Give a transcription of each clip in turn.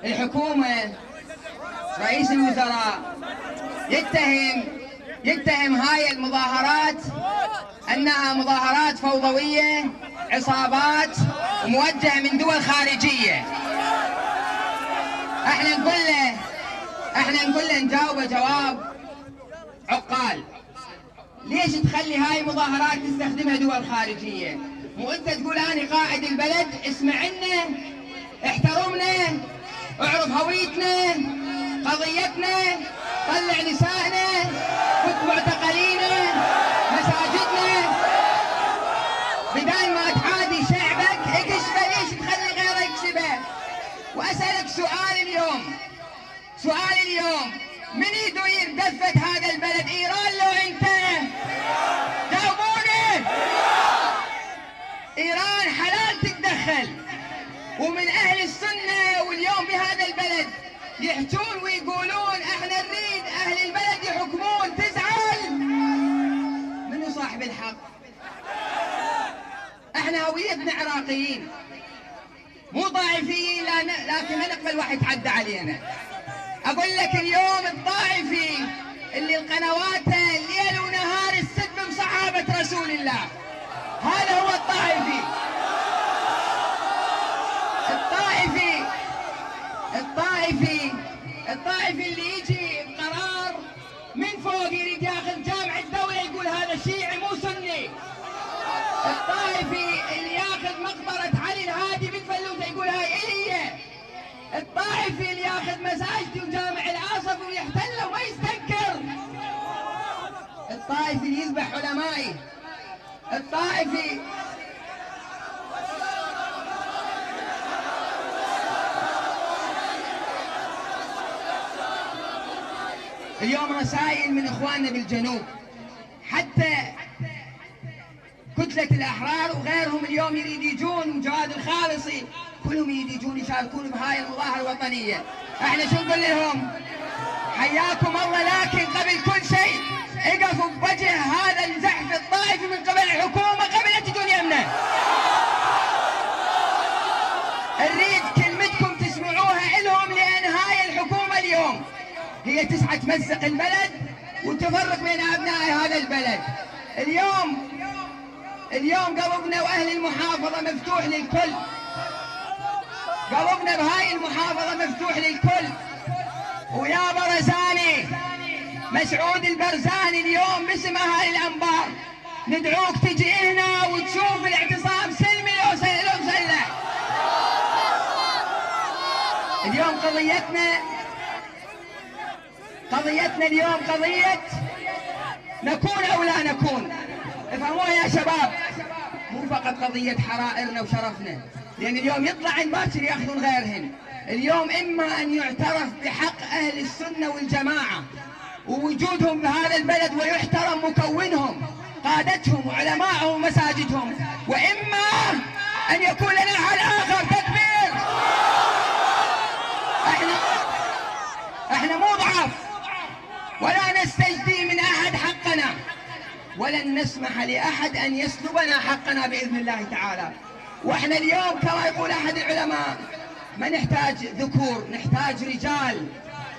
الحكومة رئيس الوزراء يتهم هاي المظاهرات أنها مظاهرات فوضوية، عصابات وموجهة من دول خارجية. احنا نقول له نجاوبه جواب عقال. ليش تخلي هاي المظاهرات تستخدمها دول خارجية؟ مو انت تقول انا قائد البلد، اسمعنا، احترمنا، اعرف هويتنا، قضيتنا، طلع نسائنا، فك معتقلينا، مساجدنا، بدال ما تحادي شعبك اكشفه. ليش تخلي غيره يكشفه؟ واسألك سؤال اليوم، من يدير دفة هذا البلد؟ ايران لو انت؟ جاوبوني. ايران حلال تتدخل، ومن اهل السنة واليوم بهذا البلد يحجون ويقولون احنا نريد اهل البلد يحكمون. تزعل؟ منو صاحب الحق؟ احنا هويتنا عراقيين مو طائفيين، لكن ما نقبل واحد يتعدى علينا. اقول لك اليوم الطائفي اللي القنوات ليل ونهار السب بصحابة رسول الله، هذا هو الطائفي. الطائفي اللي يجي بقرار من فوق يريد ياخذ جامع الدولة يقول هذا شيعي مو سني. الطائفي اللي ياخذ مقبرة علي الهادي بالفلوسة يقول هاي إلي. الطائفي اللي ياخذ مساجد وجامع العاصف ويحتله وما يستنكر. الطائفي اللي يذبح علمائي. الطائفي اليوم رسائل من اخواننا بالجنوب، حتى كتلة الأحرار وغيرهم اليوم يريد يجون، جواد الخالصي، كلهم يريد يجون يشاركون بهاي المظاهرة الوطنية. احنا شو نقول لهم؟ حياكم الله، لكن قبل كل شيء اقفوا بوجه هذا الزحف الطائفي من قبل الحكومة قبل لا تجون يمنا. نريد كلمتكم تسمعوها إلهم، لأن هاي الحكومة اليوم هي تسعى تمزق البلد وتفرق بين أبناء هذا البلد. اليوم قلبنا وأهل المحافظة مفتوح للكل، قلبنا بهاي المحافظة مفتوح للكل. ويا برزاني مسعود البرزاني اليوم باسم أهل الأنبار ندعوك تجي هنا وتشوف الاعتصام سلمي لو مسلح. اليوم قضيتنا اليوم قضية نكون أو لا نكون. افهموها يا شباب، مو فقط قضية حرائرنا وشرفنا، لأن اليوم يطلعن باكر ياخذون غيرهن. اليوم إما أن يعترف بحق أهل السنة والجماعة ووجودهم بهذا البلد ويحترم مكونهم، قادتهم وعلمائهم ومساجدهم، وإما أن يكون لنا حل آخر. تكبير! احنا مو ضعف ولا نستجدي من أحد حقنا، ولن نسمح لأحد أن يسلبنا حقنا بإذن الله تعالى. وإحنا اليوم كما يقول أحد العلماء ما نحتاج ذكور، نحتاج رجال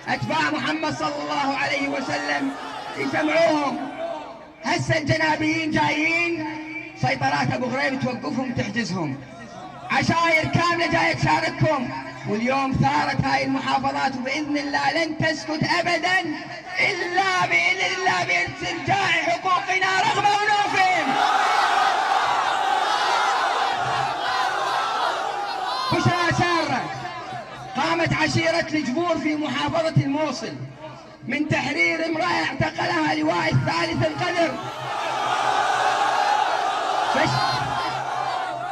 أتباع محمد صلى الله عليه وسلم يجمعوهم. هسه الجنابيين جايين، سيطرات أبو غريب توقفهم تحجزهم، عشائر كاملة جاية تشاركهم. واليوم ثارت هاي المحافظات وبإذن الله لن تسكت أبدا إلا بإذن الله باسترجاع حقوقنا رغم أنوفهم. بشرى سارة، قامت عشيرة الجبور في محافظة الموصل من تحرير امرأة اعتقلها لواء الثالث القدر،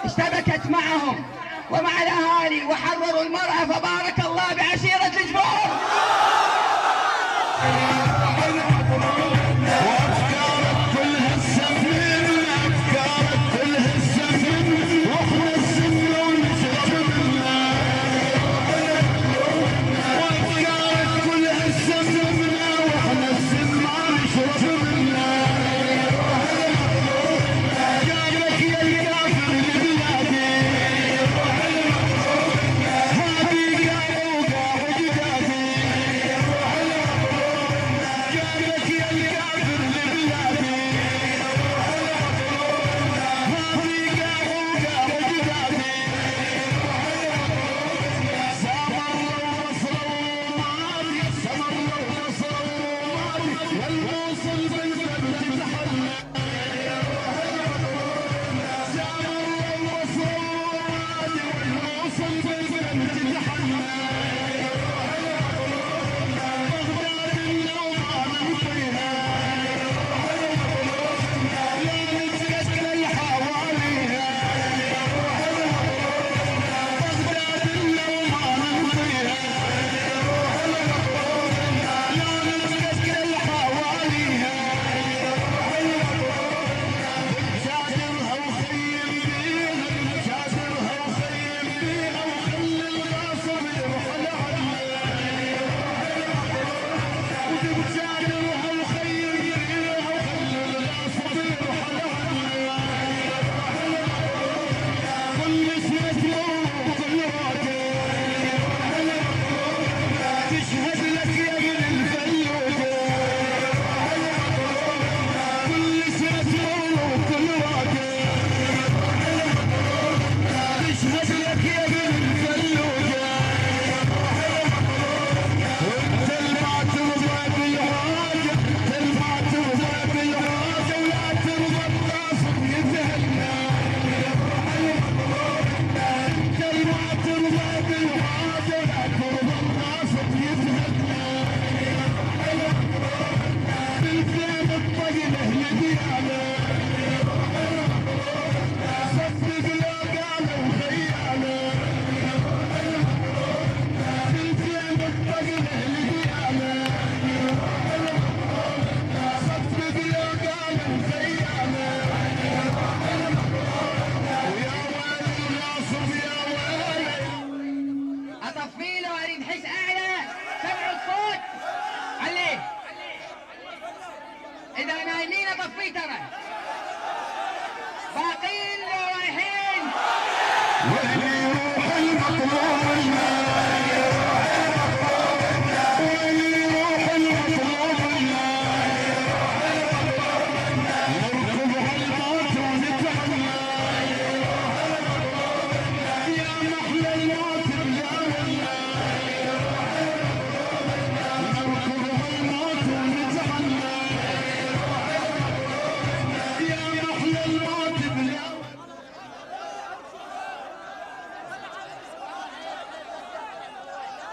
اشتبكت معهم ومع الأهالي وحرروا المرأة، فبارك الله بعشيرة الجبور.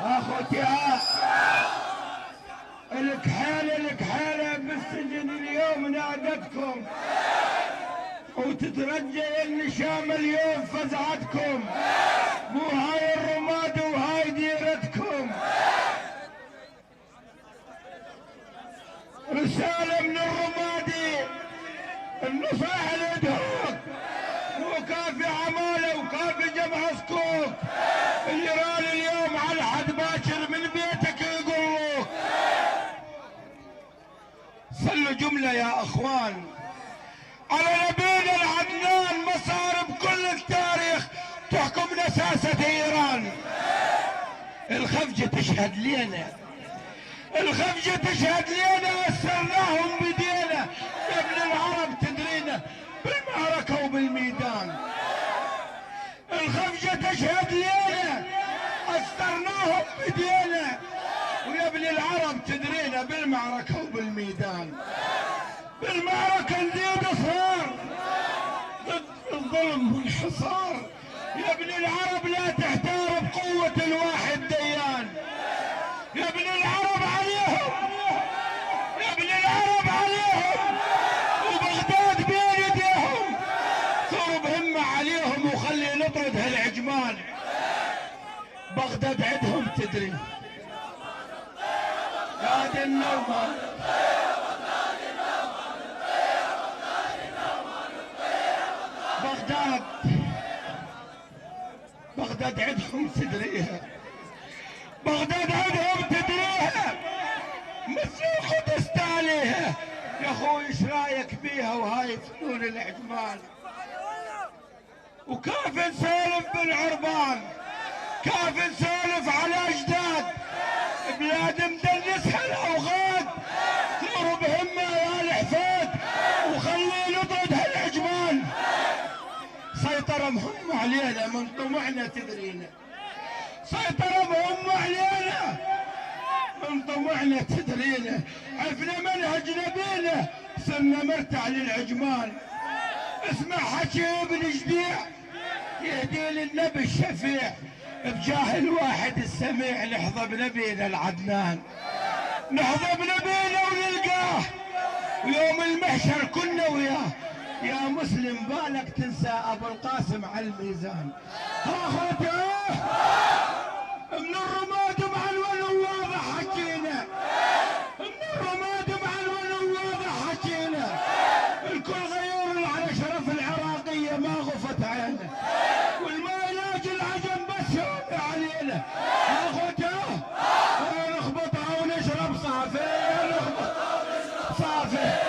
اخوتي الكحالة بالسجن اليوم نادتكم، وتترجى النشام اليوم فزعتكم، مو هاي الرماد وهاي ديرتكم. رسالة من الرمادي النصائح الادهوك، وكافي عمالة وكافي جمع سكوك، اللي راني اليوم على الحد باكر من بيتك يقول صلوا جملة يا اخوان على نبينا العدنان، مصار بكل التاريخ تحكم نساسة ايران. الخفجة تشهد لينا، الخفجة تشهد لينا، أسرناهم بدينا يا ابن العرب تدرينا بالمعركة وبالميدان. الخفجة تشهد لينا، أسرناهم بدينا ويا ابن العرب تدرينا بالمعركة وبالميدان. بالمعركة نزيد صار ضد الظلم والحصار، يا ابن العرب لا تحتار بقوة الواحد ديان. يا ابن العرب عليهم، يا ابن العرب عليهم، وبغداد بين يديهم، ثور بهمة عليهم وخلي نطرد هالعجمان. بغداد عندهم تدري يا النومة، بغداد عندهم تدريها، بغداد عندهم تدريها، مثل القدس تاليها. يا اخوي ايش رايك بيها وهاي فنون العجمان؟ وكيف نسولف بالعربان، كيف نسولف على اجداد بلاد مدنسها الاوغاد، ثور بهمه يا الحفاد وخلي نطرد هالعجمان. سيطرة مهمة علينا من طمعنا تدرينا، سيطرة مهمة علينا من طمعنا تدرينا. عرفنا منهج نبينا صرنا مرتع للعجمان. اسمع حكي ابن جديع يهدي للنبي الشفيع، بجاه الواحد السميع نحظى بنبينا العدنان، نحظى بنبينا ونلقاه، ويوم المحشر كنا وياه. يا مسلم بالك تنسى ابو القاسم على الميزان. ها خوته من الرماد مع الولو واضح حكينا، من الرماد مع الولو واضح حكينا. الكل غيور على شرف العراقية ما غفت عينه، والما يلاقي العجم بس يومي علينا. ها خوته نخبطها ونشرب صافي، نخبطها ونشرب صافي.